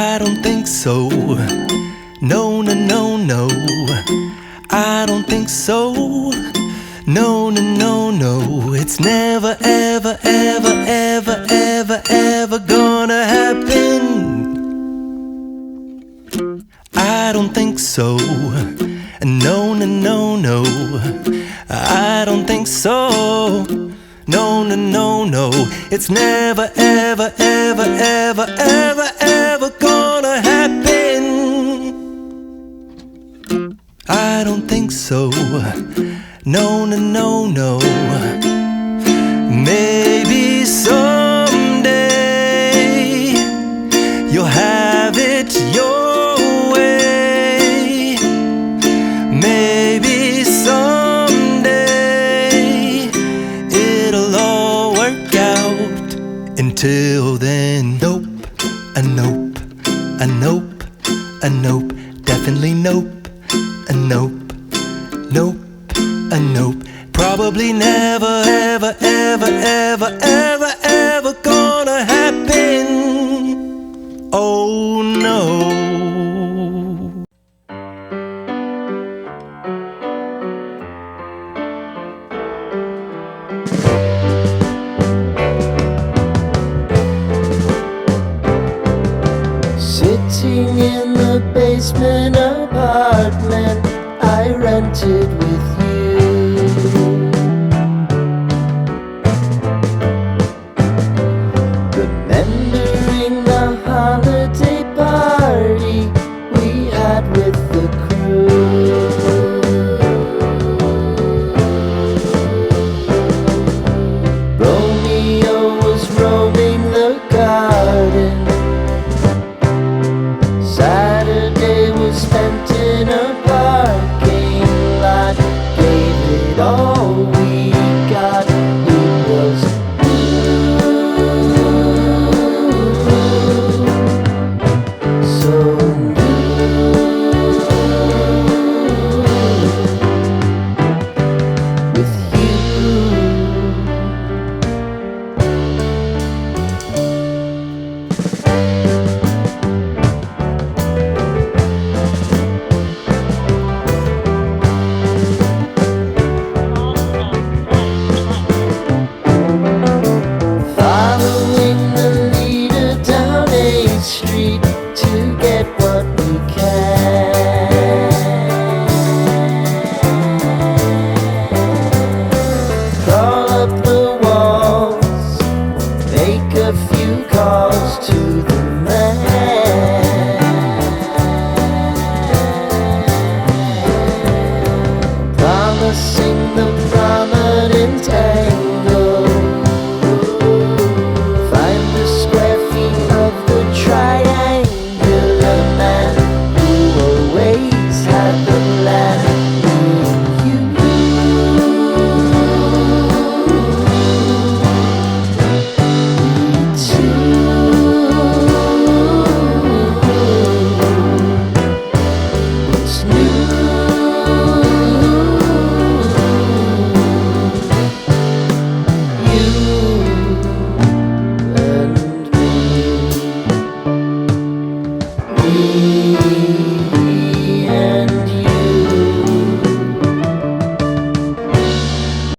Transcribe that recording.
I don't think so. No, no, no, no. I don't think so. No, no, no, no. It's never, ever, ever, ever, ever, ever gonna happen. I don't think so. No, no, no, no. I don't think so. No, no, no, no. It's never, ever, ever, ever, ever, ever gonna happen. I don't think so. No, no, no, no. Maybe someday you'll have it your way. Maybe someday it'll all work out. Until then, nope, a nope, a nope, a nope, definitely nope, a nope, nope, a nope. Probably never, ever, ever, ever, ever, ever gonna happen. Oh no. Sitting in the basement apartment I rented with you. Remembering the holiday party we had with the crew. Romeo was roaming the garden. Saturday was spent in a parking lot. Gave it all we got. It was so with you. Following the leader down 8th Street to get what we can. Crawl up the walls, make a few calls to the man. Promising the prominent angle. Find the square feet of the triangular man who always had the plan. You What's new? You